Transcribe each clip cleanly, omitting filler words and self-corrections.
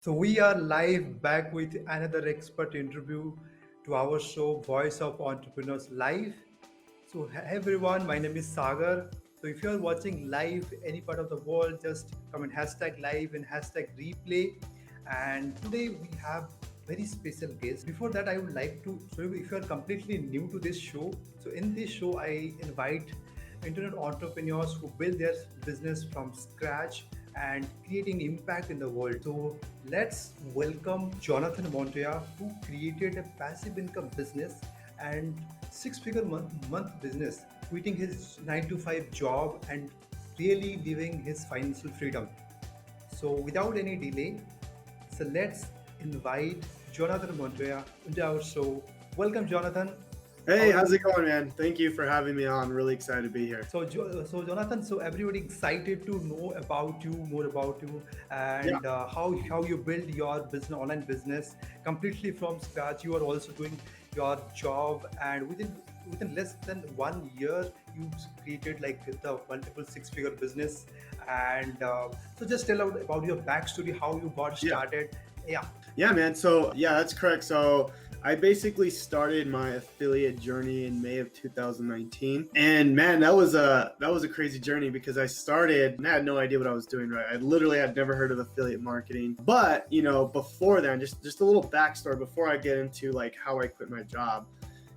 So we are live back with another expert interview to our show Voice of Entrepreneurs Live. So hey everyone, my name is Sagar. So if you are watching live any part of the world, just comment hashtag live and hashtag replay. And today we have very special guest. Before that, I would like to show you if you are completely new to this show. So in this show, I invite internet entrepreneurs who build their business from scratch and creating impact in the world. So let's welcome Jonathan Montoya, who created a passive income business and six-figure month business, quitting his 9 to 5 job and really living his financial freedom. So without any delay, so let's invite Jonathan Montoya into our show. Welcome, Jonathan. How Hey, are how's it you? going, man? Thank you for having me on. Really excited to be here. So Jonathan, so everybody excited to know about you, more about you, Yeah, and how you build your business, online business, completely from scratch. You are also doing your job, and within less than 1 year, you created like the multiple six-figure business. And so just tell out about your backstory, how you got yeah, started. Yeah. yeah, man. So, yeah, that's correct. So, I basically started my affiliate journey in May of 2019, and man, that was a crazy journey because I started and I had no idea what I was doing. Right, I literally had never heard of affiliate marketing. But before then, just a little backstory before I get into like how I quit my job.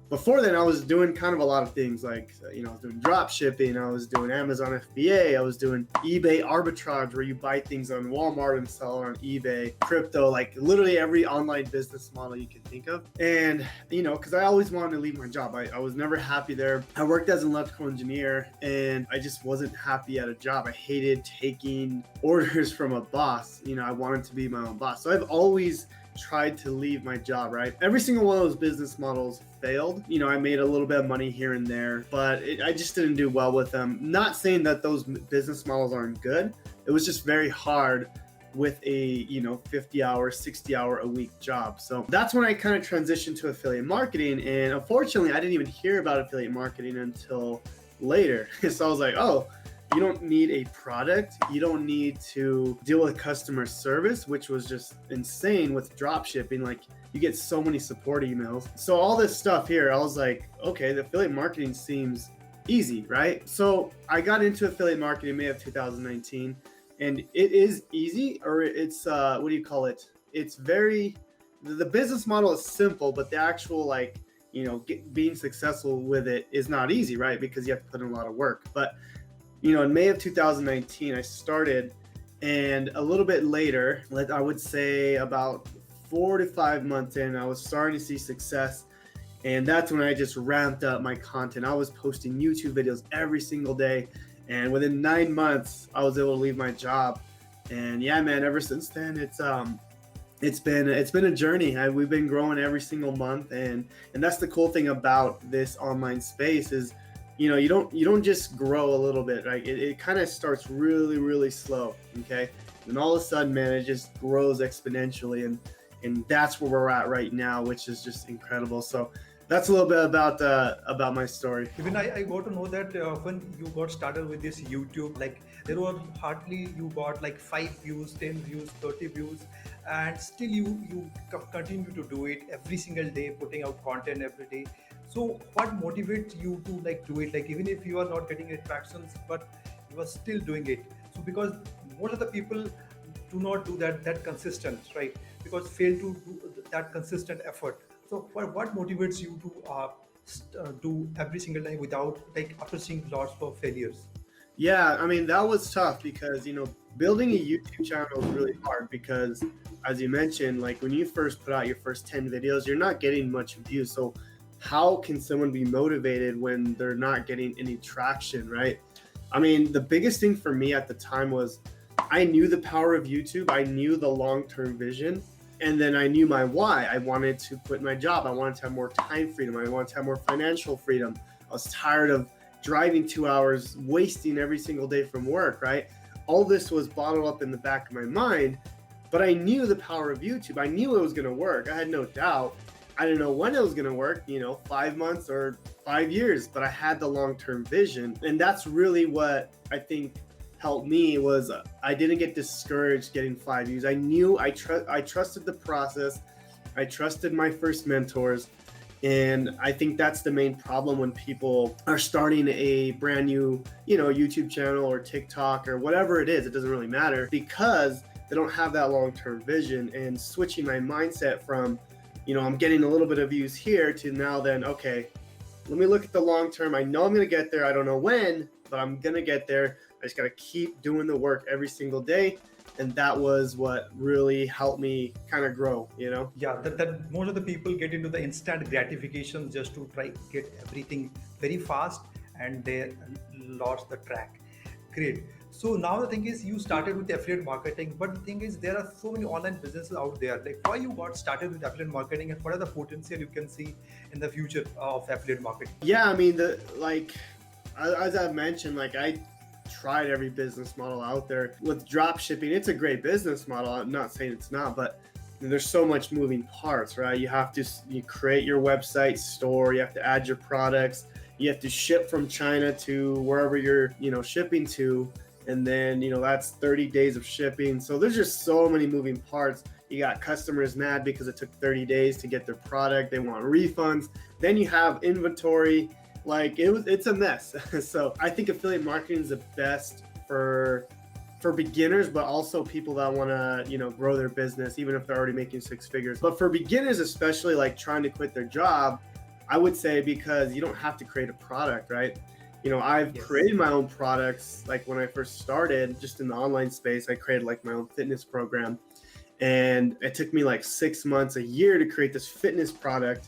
Before then, I was doing kind of a lot of things like, I was doing drop shipping, I was doing Amazon FBA, I was doing eBay arbitrage where you buy things on Walmart and sell on eBay, crypto, like literally every online business model you can think of. And, because I always wanted to leave my job, I was never happy there. I worked as an electrical engineer and I just wasn't happy at a job. I hated taking orders from a boss. I wanted to be my own boss. So I've always tried to leave my job, right? Every single one of those business models failed. I made a little bit of money here and there, but I just didn't do well with them. Not saying that those business models aren't good. It was just very hard with a 50-hour 60-hour a week job. So that's when I kind of transitioned to affiliate marketing, and unfortunately I didn't even hear about affiliate marketing until later. So I was like, oh, you don't need a product. You don't need to deal with customer service, which was just insane with drop shipping. Like, you get so many support emails. So all this stuff here, I was like, okay, the affiliate marketing seems easy, right? So I got into affiliate marketing in May of 2019, and it is easy, or it's what do you call it? It's very the business model is simple, but the actual being successful with it is not easy, right? Because you have to put in a lot of work. But in May of 2019, I started, and a little bit later, I would say about 4 to 5 months in, I was starting to see success. And that's when I just ramped up my content. I was posting YouTube videos every single day. And within 9 months, I was able to leave my job. And yeah, man, ever since then, it's been a journey. We've been growing every single month, and that's the cool thing about this online space is, you don't just grow a little bit, right? It kind of starts really, really slow, okay, and all of a sudden, man, it just grows exponentially, and that's where we're at right now, which is just incredible. So that's a little bit about my story. Even I got to know that when you got started with this YouTube, like there were hardly you got like 5 views, 10 views, 30 views, and still you continue to do it every single day, putting out content every day. So what motivates you to like do it? Like even if you are not getting attractions, but you are still doing it. So because most of the people do not do that consistent, right? Because fail to do that consistent effort. So what motivates you to do every single day without like after seeing lots of failures? Yeah, I mean, that was tough because, building a YouTube channel is really hard because, as you mentioned, like when you first put out your first 10 videos, you're not getting much views. So, how can someone be motivated when they're not getting any traction, right? I mean, the biggest thing for me at the time was I knew the power of YouTube, I knew the long term vision, and then I knew my why. I wanted to quit my job, I wanted to have more time freedom, I wanted to have more financial freedom. I was tired of driving 2 hours, wasting every single day from work, right? All this was bottled up in the back of my mind, but I knew the power of YouTube. I knew it was going to work. I had no doubt. I didn't know when it was going to work, 5 months or 5 years, but I had the long term vision. And that's really what I think helped me was I didn't get discouraged getting 5 views. I knew I trusted the process. I trusted my first mentors. And I think that's the main problem when people are starting a brand new, YouTube channel or TikTok or whatever it is. It doesn't really matter because they don't have that long-term vision. And switching my mindset from, I'm getting a little bit of views here to now then, okay, let me look at the long term. I know I'm going to get there. I don't know when, but I'm going to get there. I just got to keep doing the work every single day. And that was what really helped me kind of grow, Yeah, that most of the people get into the instant gratification just to try get everything very fast, and they lost the track. Great. So now the thing is, you started with affiliate marketing, but the thing is, there are so many online businesses out there. Like, why you got started with affiliate marketing, and what are the potential you can see in the future of affiliate marketing? Yeah, I mean, as I mentioned, like I tried every business model out there. With drop shipping, it's a great business model. I'm not saying it's not, but there's so much moving parts, right? You create your website store, you have to add your products, you have to ship from China to wherever you're, shipping to. And then, that's 30 days of shipping. So there's just so many moving parts. You got customers mad because it took 30 days to get their product. They want refunds. Then you have inventory. Like it's a mess. So I think affiliate marketing is the best for beginners, but also people that want to, grow their business, even if they're already making 6 figures. But for beginners, especially like trying to quit their job, I would say because you don't have to create a product, right? I've Yes. created my own products. Like when I first started, just in the online space, I created like my own fitness program. And it took me like 6 months, a year to create this fitness product.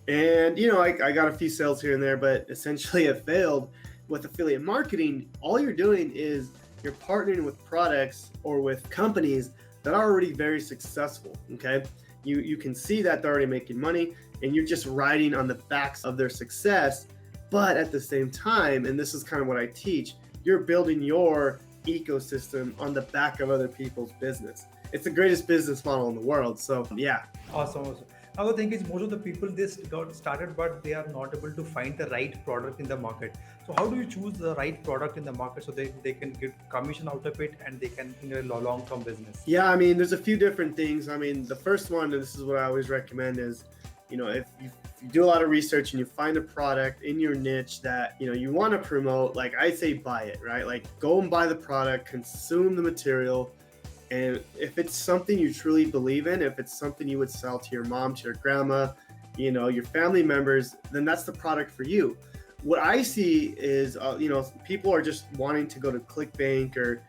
And, I got a few sales here and there, but essentially it failed. With affiliate marketing, all you're doing is you're partnering with products or with companies that are already very successful, okay? You can see that they're already making money and you're just riding on the backs of their success. But at the same time, and this is kind of what I teach, you're building your ecosystem on the back of other people's business. It's the greatest business model in the world. So yeah. Awesome, awesome. Now the thing is, most of the people this got started, but they are not able to find the right product in the market. So how do you choose the right product in the market so they can get commission out of it and they can long-term business? Yeah, I mean, there's a few different things. I mean, the first one, and this is what I always recommend, is, if you do a lot of research and you find a product in your niche that, you want to promote, like I say, buy it, right? Like go and buy the product, consume the material. And if it's something you truly believe in, if it's something you would sell to your mom, to your grandma, your family members, then that's the product for you. What I see is, people are just wanting to go to ClickBank or,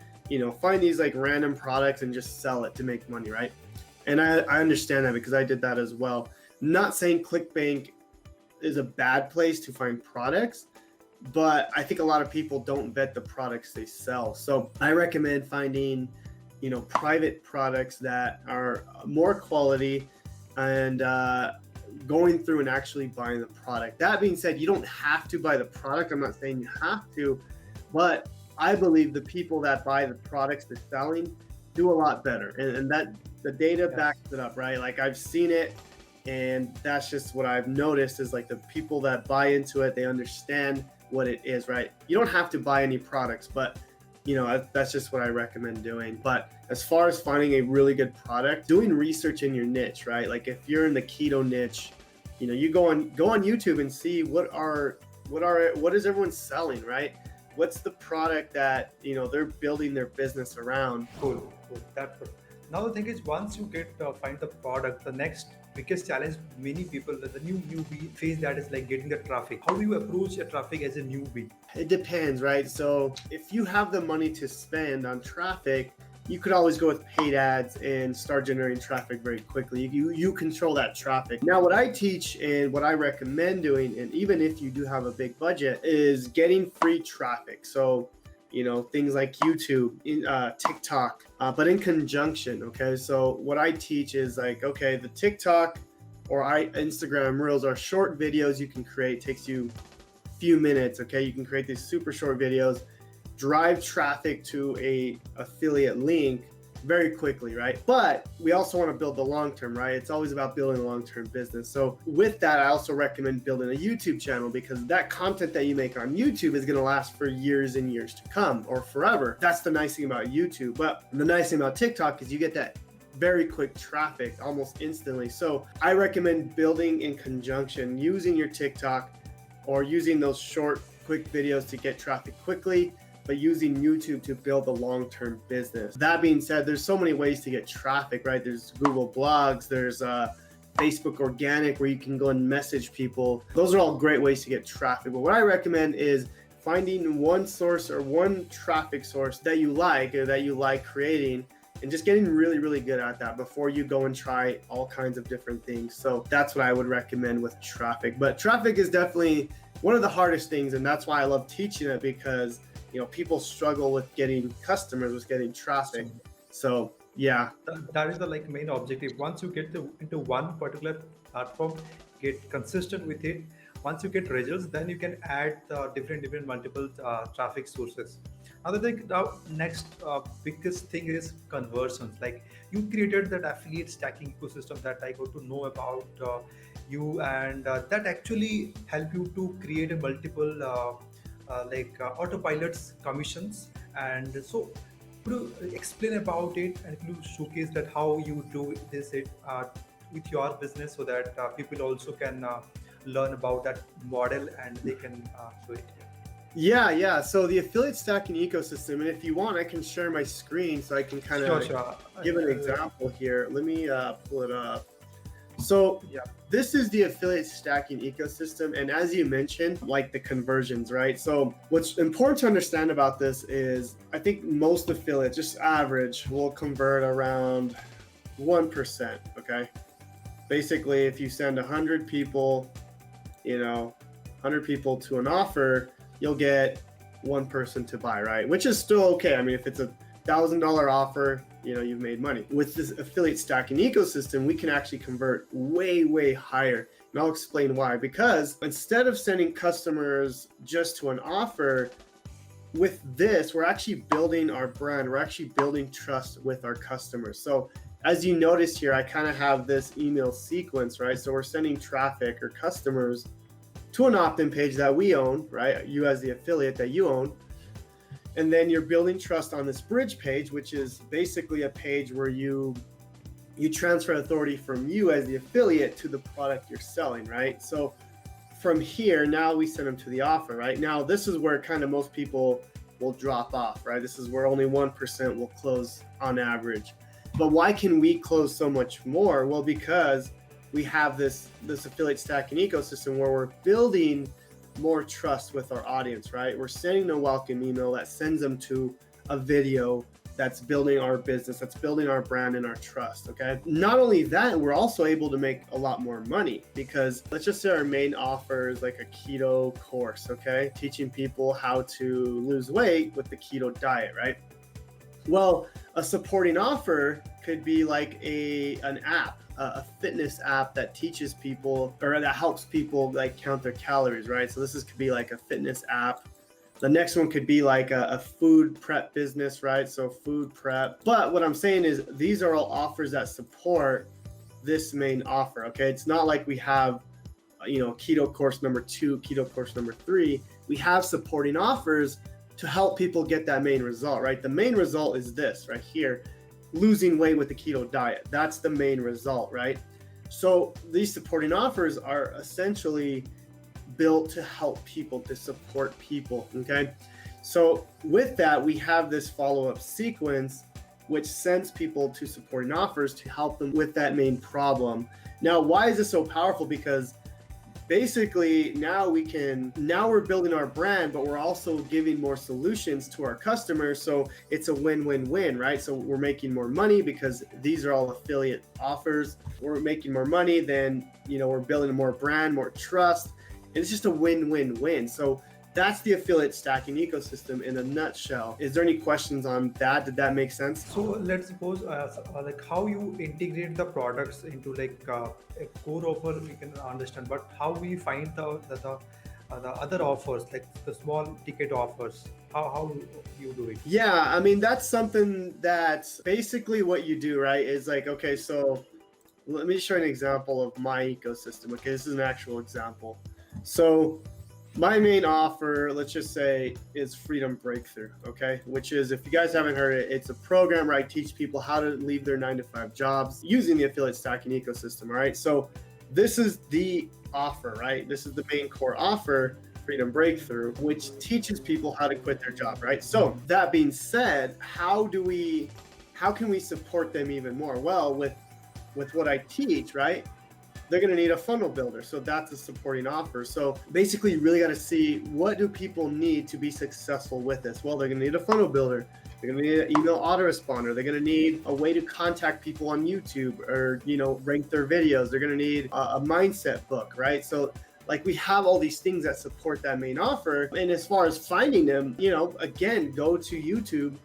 find these like random products and just sell it to make money, right? And I understand that because I did that as well. Not saying ClickBank is a bad place to find products, but I think a lot of people don't vet the products they sell. So I recommend finding private products that are more quality and going through and actually buying the product. That being said, you don't have to buy the product. I'm not saying you have to, but I believe the people that buy the products they're selling do a lot better. And that the data Yes. backs it up, right? Like I've seen it, and that's just what I've noticed is like the people that buy into it, they understand what it is, right? You don't have to buy any products, but that's just what I recommend doing. But as far as finding a really good product, doing research in your niche, right? Like if you're in the keto niche, you go on YouTube and see what is everyone selling, right? What's the product that they're building their business around? Cool, cool. That's good. Now the thing is, once you get find the product, the next biggest challenge many people, the newbie face, that is like getting the traffic. How do you approach a traffic as a newbie? It depends, right? So if you have the money to spend on traffic, you could always go with paid ads and start generating traffic very quickly. You control that traffic. Now, what I teach and what I recommend doing, and even if you do have a big budget, is getting free traffic. So, things like YouTube, TikTok, but in conjunction. Okay, so what I teach is like, okay, the TikTok or Instagram Reels are short videos you can create. Takes you a few minutes. Okay, you can create these super short videos, drive traffic to a affiliate link, very quickly, right? But we also want to build the long term, right? It's always about building a long term business. So with that, I also recommend building a YouTube channel, because that content that you make on YouTube is going to last for years and years to come, or forever. That's the nice thing about YouTube. But the nice thing about TikTok is you get that very quick traffic almost instantly. So I recommend building in conjunction, using your TikTok or using those short, quick videos to get traffic quickly, but using YouTube to build a long-term business. That being said, there's so many ways to get traffic, right? There's Google Blogs, there's Facebook Organic, where you can go and message people. Those are all great ways to get traffic. But what I recommend is finding one source or one traffic source that you like, or that you like creating, and just getting really, really good at that before you go and try all kinds of different things. So that's what I would recommend with traffic. But traffic is definitely one of the hardest things, and that's why I love teaching it, because people struggle with getting customers, with getting traffic. So yeah. That is the like main objective. Once you get into one particular platform, get consistent with it. Once you get results, then you can add different multiple traffic sources. Other thing, now next biggest thing is conversions. Like, you created that affiliate stacking ecosystem that I got to know about you, and that actually help you to create a multiple autopilots commissions. And so could you explain about it, and could you showcase that how you do this with your business, so that people also can learn about that model and they can do it? Yeah. So the affiliate stacking ecosystem, and if you want, I can share my screen so I can kind Sure, of sure. give an example here. Let me pull it up. So Yeah. this is the affiliate stacking ecosystem. And as you mentioned, like the conversions, right? So what's important to understand about this is, I think most affiliates, just average, will convert around 1%. Okay. Basically, if you send 100 people, 100 people to an offer, you'll get one person to buy, right? Which is still okay. I mean, if it's $1,000 offer, you've made money. With this affiliate stacking ecosystem, we can actually convert way, way higher. And I'll explain why. Because instead of sending customers just to an offer, with this, we're actually building our brand. We're actually building trust with our customers. So as you notice here, I kind of have this email sequence, right? So we're sending traffic or customers to an opt-in page that we own, right? You as the affiliate that you own. And then you're building trust on this bridge page, which is basically a page where you transfer authority from you as the affiliate to the product you're selling, right? So from here, now we send them to the offer, right? Now, this is where kind of most people will drop off, right? This is where only 1% will close on average. But why can we close so much more? Well, because we have this affiliate stacking ecosystem where we're building more trust with our audience, right? We're sending a welcome email that sends them to a video that's building our business, that's building our brand and our trust, okay? Not only that, we're also able to make a lot more money, because let's just say our main offer is like a keto course, okay? Teaching people how to lose weight with the keto diet, right? Well, a supporting offer could be like an app, a fitness app that teaches people, or that helps people like count their calories, right? So could be like a fitness app. The next one could be like a food prep business, right? So food prep. But what I'm saying is, these are all offers that support this main offer, okay? It's not like we have, keto course number 2, keto course number 3. We have supporting offers to help people get that main result, right? The main result is this right here: losing weight with the keto diet. That's the main result, right? So these supporting offers are essentially built to help people, to support people, okay? So with that, we have this follow-up sequence which sends people to supporting offers to help them with that main problem. Now, why is this so powerful? Because basically now we're building our brand, but we're also giving more solutions to our customers. So it's a win-win-win, right? So we're making more money because these are all affiliate offers. We're making more money, then we're building a more brand, more trust. And it's just a win-win-win. So that's the affiliate stacking ecosystem in a nutshell. Is there any questions on that? Did that make sense? So let's suppose like how you integrate the products into like a core offer, we can understand, but how we find the the other offers, like the small ticket offers? How you do it? Yeah, I mean, that's something that's basically what you do, right? Is like, okay, so let me show you an example of my ecosystem. Okay, this is an actual example. So my main offer, let's just say, is Freedom Breakthrough, okay? Which is, if you guys haven't heard it, it's a program where I teach people how to leave their 9 to 5 jobs using the affiliate stacking ecosystem, all right? So this is the offer, right? This is the main core offer, Freedom Breakthrough, which teaches people how to quit their job, right? So that being said, how can we support them even more? Well, with what I teach, right? They're going to need a funnel builder. So that's a supporting offer. So basically, you really got to see, what do people need to be successful with this? Well, they're going to need a funnel builder. They're going to need an email autoresponder. They're going to need a way to contact people on YouTube, or, rank their videos. They're going to need a mindset book, right? So like, we have all these things that support that main offer. And as far as finding them, again, go to YouTube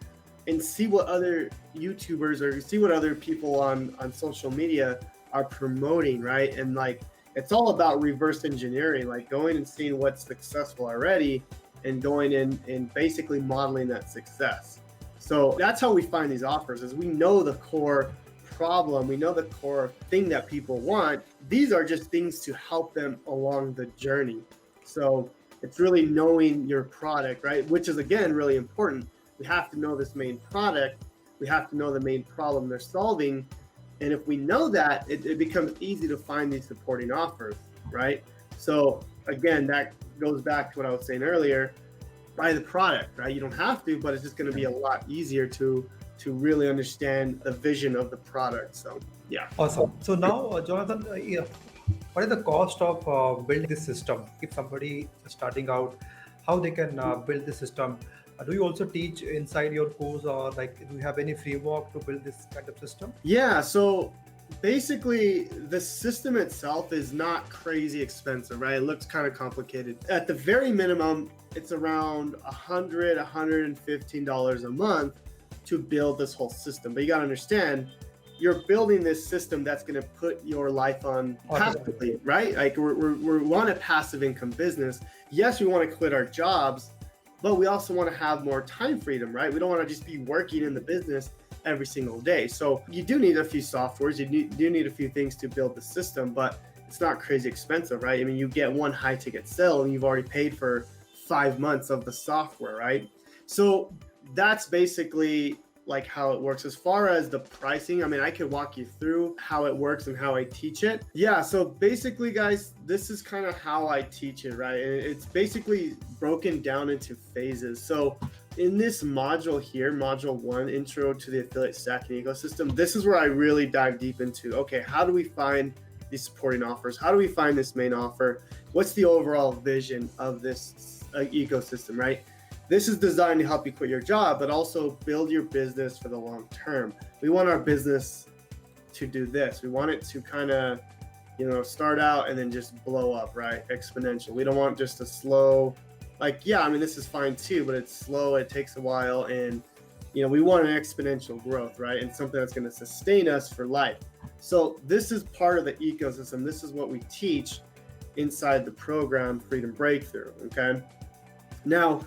and see what other YouTubers or see what other people on social media are promoting, right? And like, it's all about reverse engineering, like going and seeing what's successful already and going in and basically modeling that success. So that's how we find these offers, is we know the core problem, we know the core thing that people want. These are just things to help them along the journey. So it's really knowing your product, right? Which is, again, really important. We have to know this main product. We have to know the main problem they're solving. And if we know that, it becomes easy to find these supporting offers, right? So again, that goes back to what I was saying earlier. Buy the product, right? You don't have to, but it's just going to be a lot easier to really understand the vision of the product. So yeah. Awesome. So now, Jonathan, yeah, what is the cost of building this system? If somebody is starting out, how they can build this system? Do you also teach inside your course, or like, do you have any framework to build this kind of system? Yeah, so basically the system itself is not crazy expensive, right? It looks kind of complicated. At the very minimum, it's around $115 a month to build this whole system. But you got to understand, you're building this system that's going to put your life on passively, right? Like, we want a passive income business. Yes, we want to quit our jobs, but we also want to have more time freedom, right? We don't want to just be working in the business every single day. So you do need a few softwares, do need a few things to build the system, but it's not crazy expensive, right? I mean, you get one high ticket sale and you've already paid for 5 months of the software, right? So that's basically like how it works. As far as the pricing, I mean, I could walk you through how it works and how I teach it. Yeah, so basically, guys, this is kind of how I teach it, right? And it's basically broken down into phases. So in this module here, module 1, intro to the affiliate stacking ecosystem, this is where I really dive deep into, okay, how do we find these supporting offers? How do we find this main offer? What's the overall vision of this ecosystem, right? This is designed to help you quit your job, but also build your business for the long term. We want our business to do this. We want it to kind of, start out and then just blow up, right? Exponential. We don't want just a slow, like, yeah, I mean, this is fine too, but it's slow. It takes a while. And, we want an exponential growth, right? And something that's going to sustain us for life. So this is part of the ecosystem. This is what we teach inside the program, Freedom Breakthrough, okay? Now,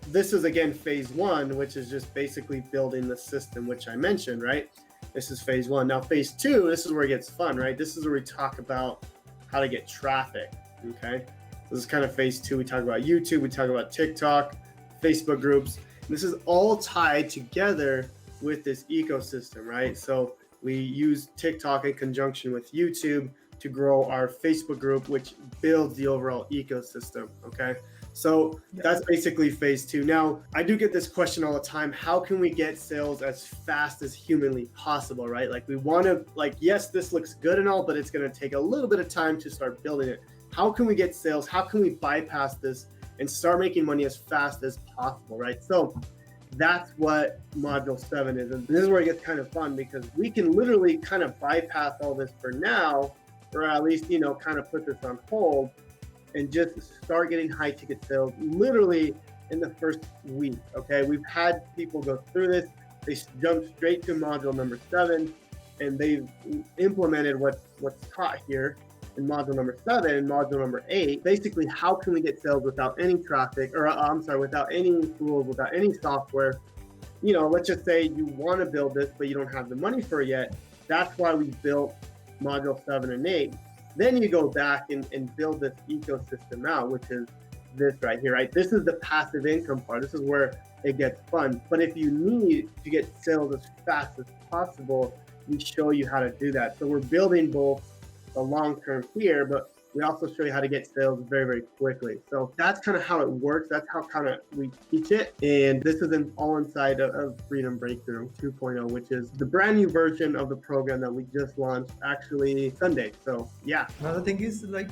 this is, again, phase 1, which is just basically building the system, which I mentioned, right? This is phase 1. Now, phase 2, this is where it gets fun, right? This is where we talk about how to get traffic, okay? This is kind of phase 2. We talk about YouTube, we talk about TikTok, Facebook groups. And this is all tied together with this ecosystem, right? So we use TikTok in conjunction with YouTube to grow our Facebook group, which builds the overall ecosystem, okay? So that's basically phase 2. Now, I do get this question all the time. How can we get sales as fast as humanly possible, right? Like, we want to, like, yes, this looks good and all, but it's going to take a little bit of time to start building it. How can we get sales? How can we bypass this and start making money as fast as possible, right? So that's what module 7 is. And this is where it gets kind of fun, because we can literally kind of bypass all this for now, or at least, kind of put this on hold and just start getting high ticket sales literally in the first week, okay? We've had people go through this. They jumped straight to module number 7, and they've implemented what's taught here. in module number 7 and module number 8, basically how can we get sales without any traffic, or I'm sorry, without any tools, without any software. Let's just say you want to build this, but you don't have the money for it yet. That's why we built module 7 and 8. Then you go back and build this ecosystem out, which is this right here, right? This is the passive income part. This is where it gets fun. But if you need to get sales as fast as possible, we show you how to do that. So we're building both the long term here, but we also show you how to get sales very, very quickly. So that's kind of how it works. That's how kind of we teach it. And this is all inside of Freedom Breakthrough 2.0, which is the brand new version of the program that we just launched actually Sunday. So yeah. Another thing is like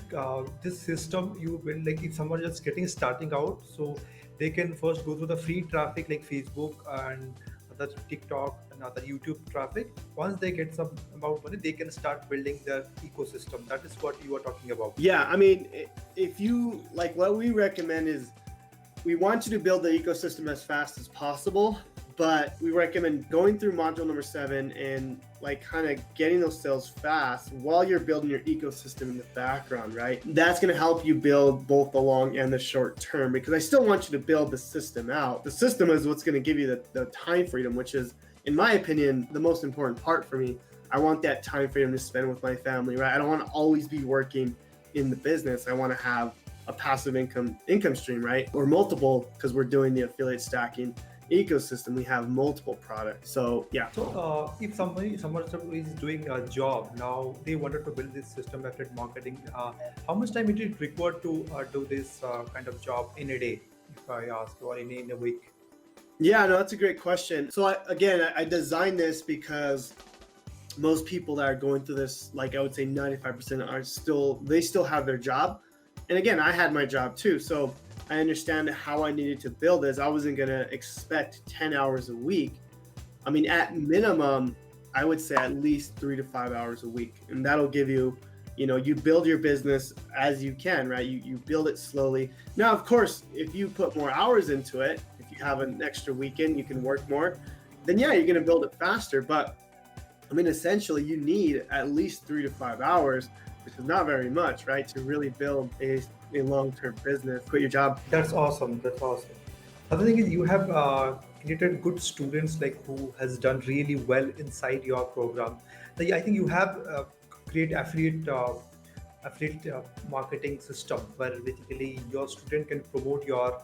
this system you build, like if someone just getting starting out, so they can first go through the free traffic like Facebook and other TikTok and other YouTube traffic. Once they get some amount of money, they can start building their ecosystem. That is what you are talking about. Yeah, I mean, if you like, what we recommend is we want you to build the ecosystem as fast as possible, but we recommend going through module number 7 and like kind of getting those sales fast while you're building your ecosystem in the background, right? That's going to help you build both the long and the short term, because I still want you to build the system out. The system is what's going to give you the time freedom, which is, in my opinion, the most important part for me. I want that time freedom to spend with my family, right? I don't want to always be working in the business. I want to have a passive income stream, right? Or multiple, because we're doing the affiliate stacking ecosystem. We have multiple products. So yeah. So if someone is doing a job now, they wanted to build this system affiliate marketing. How much time it is required to do this kind of job in a day, if I ask, or in a week? Yeah, no, that's a great question. So I designed this because most people that are going through this, like I would say 95% they still have their job. And again, I had my job too. So I understand how I needed to build this. I wasn't going to expect 10 hours a week. I mean, at minimum, I would say at least 3 to 5 hours a week. And that'll give you, you build your business as you can, right? You build it slowly. Now, of course, if you put more hours into it, if you have an extra weekend, you can work more, then yeah, you're going to build it faster. But I mean, essentially, you need at least 3 to 5 hours, which is not very much, right? To really build a long-term business, quit your job. That's awesome. That's awesome. Other thing is you have created good students like who has done really well inside your program. Like, I think you have create affiliate marketing system where basically your student can promote your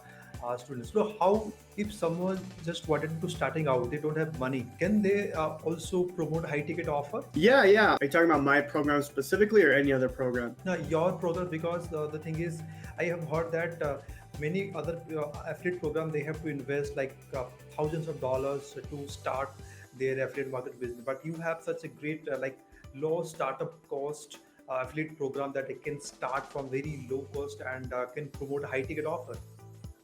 students. So how if someone just wanted to starting out, they don't have money, can they also promote high ticket offer? Yeah. Are you talking about my program specifically or any other program? Now your program, because the thing is, I have heard that many other affiliate program they have to invest like thousands of dollars to start their affiliate market business. But you have such a great like low startup cost affiliate program that it can start from very low cost and can promote a high ticket offer.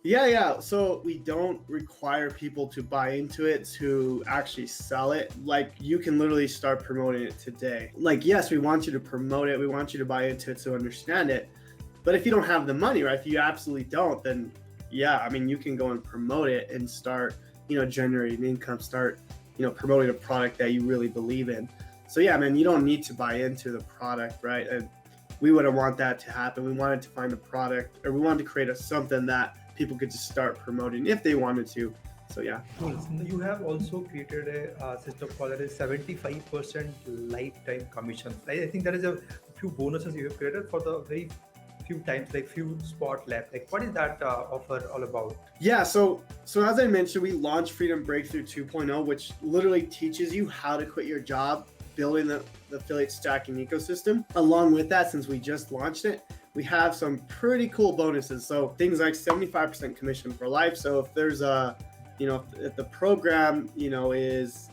Yeah. So we don't require people to buy into it to actually sell it. Like you can literally start promoting it today. Like, yes, we want you to promote it. We want you to buy into it to understand it. But if you don't have the money, right? If you absolutely don't, then yeah, I mean, you can go and promote it and start, generating income, start, promoting a product that you really believe in. So yeah, man, you don't need to buy into the product, right? And we wouldn't want that to happen. We wanted to find a product, or we wanted to create something that people could just start promoting if they wanted to. So yeah. Cool. So you have also created a system called a 75% lifetime commission. I think there is a few bonuses you have created for the very few times, like few spot left. Like what is that offer all about? Yeah, so as I mentioned, we launched Freedom Breakthrough 2.0, which literally teaches you how to quit your job, building the affiliate stacking ecosystem. Along with that, since we just launched it, we have some pretty cool bonuses. So things like 75% commission for life. So if there's if the program, is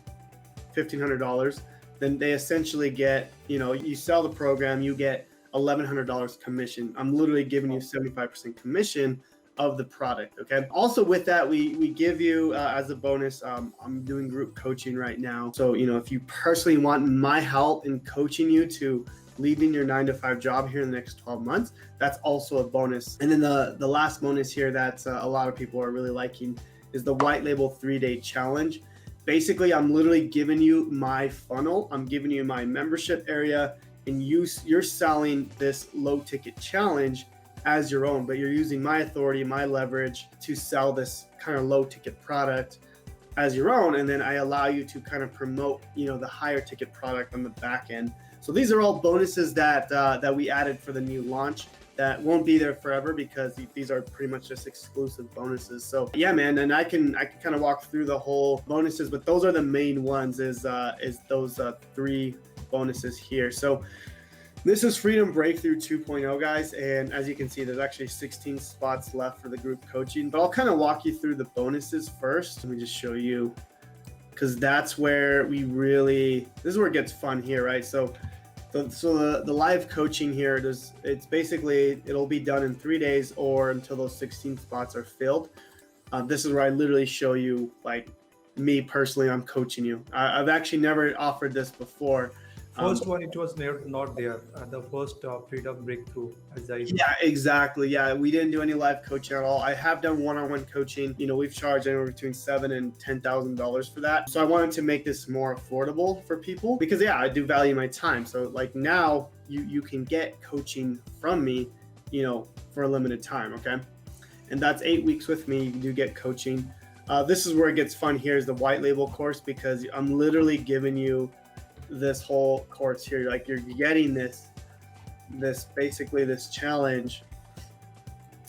$1,500, then they essentially get, you sell the program, you get $1,100 commission. I'm literally giving you 75% commission of the product. Okay. Also with that, we give you as a bonus, I'm doing group coaching right now. So, if you personally want my help in coaching you to leaving your 9-to-5 job here in the next 12 months, that's also a bonus. And then the last bonus here that a lot of people are really liking is the white label 3-day challenge. Basically, I'm literally giving you my funnel. I'm giving you my membership area and you're selling this low ticket challenge as your own, but you're using my authority, my leverage to sell this kind of low ticket product as your own, and then I allow you to kind of promote, the higher ticket product on the back end. So these are all bonuses that we added for the new launch that won't be there forever, because these are pretty much just exclusive bonuses. So yeah, man, and I can kind of walk through the whole bonuses, but those are the main ones. Is those 3 bonuses here. So this is Freedom Breakthrough 2.0, guys, and as you can see, there's actually 16 spots left for the group coaching, but I'll kind of walk you through the bonuses first. Let me just show you, because that's where this is where it gets fun here, right? So the live coaching here, it's basically, it'll be done in 3 days or until those 16 spots are filled. This is where I literally show you, like, me personally, I'm coaching you. I've actually never offered this before. First one, it was not there. The first Freedom Breakthrough, as I Yeah, exactly. Yeah, we didn't do any live coaching at all. I have done one-on-one coaching. We've charged anywhere between $7,000 and $10,000 for that. So I wanted to make this more affordable for people, because I do value my time. So like now you can get coaching from me, for a limited time. Okay, and that's 8 weeks with me. You do get coaching. This is where it gets fun. Here's the white label course, because I'm literally giving you this whole course here. Like, you're getting this basically this challenge,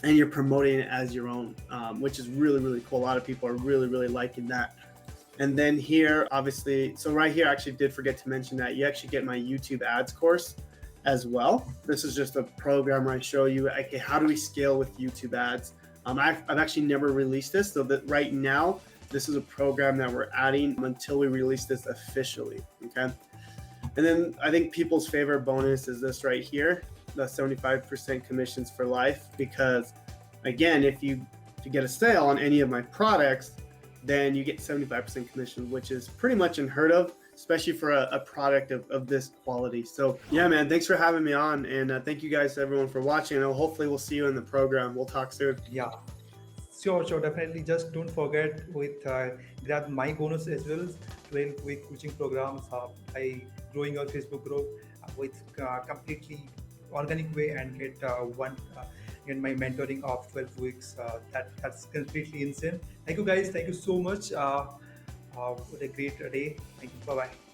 and you're promoting it as your own, which is really, really cool. A lot of people are really, really liking that. And then here, obviously, so right here, I actually did forget to mention that you actually get my YouTube ads course as well. This is just a program where I show you, okay, how do we scale with YouTube ads. I've actually never released this, so that right now this is a program that we're adding until we release this officially. Okay. And then I think people's favorite bonus is this right here, the 75% commissions for life, because again, if you get a sale on any of my products, then you get 75% commission, which is pretty much unheard of, especially for a product of this quality. So yeah, man, thanks for having me on, and thank you guys, everyone, for watching, and hopefully we'll see you in the program. We'll talk soon. Yeah, sure, definitely. Just don't forget with grab my bonus as well, 12 week coaching programs by growing your Facebook group with completely organic way, and get get my mentoring of 12 weeks. That's completely insane. Thank you guys. Thank you so much. What a great day. Thank you. Bye bye.